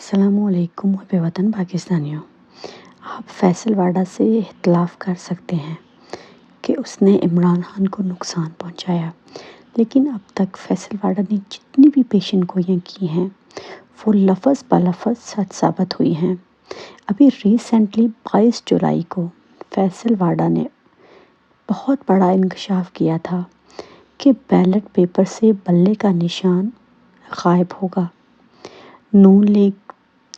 السلام علیکم محب وطن پاکستانیوں۔ آپ فیصل واڈا سے اختلاف کر سکتے ہیں کہ اس نے عمران خان کو نقصان پہنچایا، لیکن اب تک فیصل واڈا نے جتنی بھی پیشن گوئیاں کی ہیں وہ لفظ بلفظ سچ ثابت ہوئی ہیں۔ ابھی ریسنٹلی 22 جولائی کو فیصل واڈا نے بہت بڑا انکشاف کیا تھا کہ بیلٹ پیپر سے بلے کا نشان غائب ہوگا۔ نون لیگ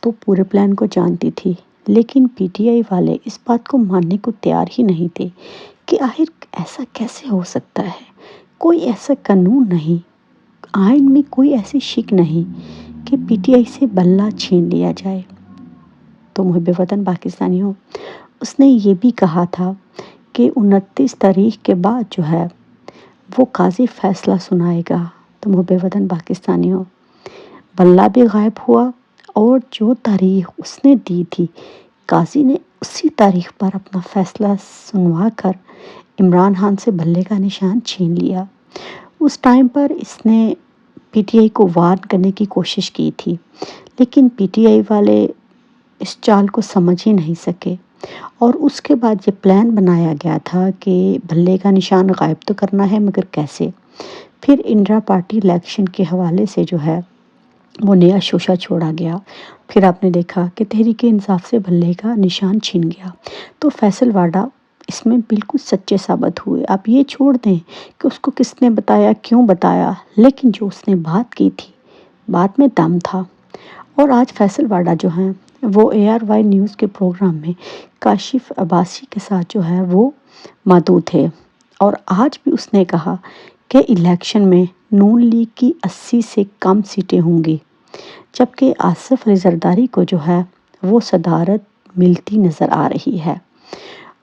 تو پورے پلان کو جانتی تھی، لیکن پی ٹی آئی والے اس بات کو ماننے کو تیار ہی نہیں تھے کہ آخر ایسا کیسے ہو سکتا ہے۔ کوئی ایسا قانون نہیں، آئین میں کوئی ایسی شک نہیں کہ پی ٹی آئی سے بلہ چھین لیا جائے۔ تو محب وطن پاکستانیوں، اس نے یہ بھی کہا تھا کہ 29 تاریخ کے بعد جو ہے وہ قاضی فیصلہ سنائے گا۔ تو محب وطن پاکستانیوں، بلہ بھی غائب ہوا اور جو تاریخ اس نے دی تھی قاضی نے اسی تاریخ پر اپنا فیصلہ سنوا کر عمران خان سے بلے کا نشان چھین لیا۔ اس ٹائم پر اس نے پی ٹی آئی کو وارن کرنے کی کوشش کی تھی، لیکن پی ٹی آئی والے اس چال کو سمجھ ہی نہیں سکے، اور اس کے بعد یہ پلان بنایا گیا تھا کہ بلے کا نشان غائب تو کرنا ہے، مگر کیسے؟ پھر انٹرا پارٹی الیکشن کے حوالے سے جو ہے وہ نیا شوشہ چھوڑا گیا۔ پھر آپ نے دیکھا کہ تحریک انصاف سے بلے کا نشان چھین گیا۔ تو فیصل واڈا اس میں بالکل سچے ثابت ہوئے۔ آپ یہ چھوڑ دیں کہ اس کو کس نے بتایا، کیوں بتایا، لیکن جو اس نے بات کی تھی بات میں دم تھا۔ اور آج فیصل واڈا جو ہیں وہ اے آر وائی نیوز کے پروگرام میں کاشف عباسی کے ساتھ جو ہے وہ مدعو تھے، اور آج بھی اس نے کہا کہ الیکشن میں نون لیگ کی 80 سے کم سیٹیں ہوں گی، جبکہ آصف علی زرداری کو جو ہے وہ صدارت ملتی نظر آ رہی ہے،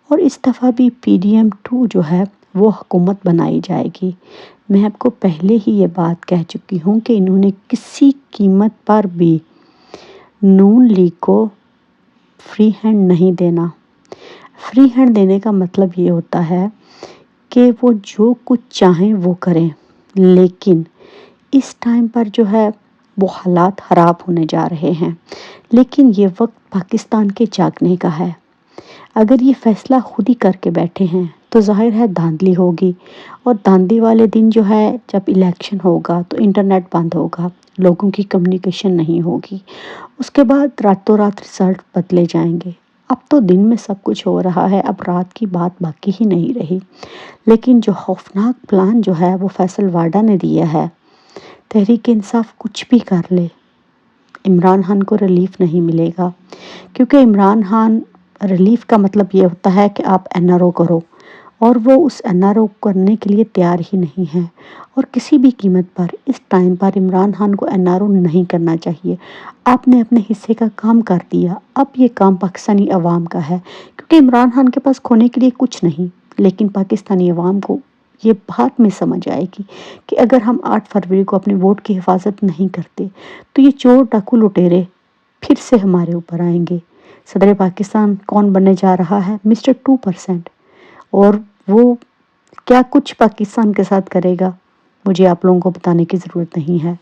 اور اس دفعہ بھی پی ڈی ایم 2 جو ہے وہ حکومت بنائی جائے گی۔ میں آپ کو پہلے ہی یہ بات کہہ چکی ہوں کہ انہوں نے کسی قیمت پر بھی نون لیگ کو فری ہینڈ نہیں دینا۔ فری ہینڈ دینے کا مطلب یہ ہوتا ہے کہ وہ جو کچھ چاہیں وہ کریں، لیکن اس ٹائم پر جو ہے وہ حالات خراب ہونے جا رہے ہیں، لیکن یہ وقت پاکستان کے جاگنے کا ہے۔ اگر یہ فیصلہ خود ہی کر کے بیٹھے ہیں تو ظاہر ہے دھاندلی ہوگی، اور دھاندلی والے دن جو ہے جب الیکشن ہوگا تو انٹرنیٹ بند ہوگا، لوگوں کی کمیونیکیشن نہیں ہوگی، اس کے بعد راتوں رات رزلٹ بدلے جائیں گے۔ اب تو دن میں سب کچھ ہو رہا ہے، اب رات کی بات باقی ہی نہیں رہی۔ لیکن جو خوفناک پلان جو ہے وہ فیصل واڈا نے دیا ہے، تحریک انصاف کچھ بھی کر لے عمران خان کو ریلیف نہیں ملے گا، کیونکہ عمران خان ریلیف کا مطلب یہ ہوتا ہے کہ آپ این آر او کرو، اور وہ اس این آر او کرنے کے لیے تیار ہی نہیں ہے، اور کسی بھی قیمت پر اس ٹائم پر عمران خان کو این آر او نہیں کرنا چاہیے۔ آپ نے اپنے حصے کا کام کر دیا، اب یہ کام پاکستانی عوام کا ہے، کیونکہ عمران خان کے پاس کھونے کے لیے کچھ نہیں، لیکن پاکستانی عوام کو یہ بات میں سمجھ آئے گی کہ اگر ہم 8 فروری کو اپنے ووٹ کی حفاظت نہیں کرتے تو یہ چور ڈاکو لٹیرے پھر سے ہمارے اوپر آئیں گے۔ صدر پاکستان کون بننے جا رہا ہے؟ مسٹر 2%، اور وہ کیا کچھ پاکستان کے ساتھ کرے گا مجھے آپ لوگوں کو بتانے کی ضرورت نہیں ہے۔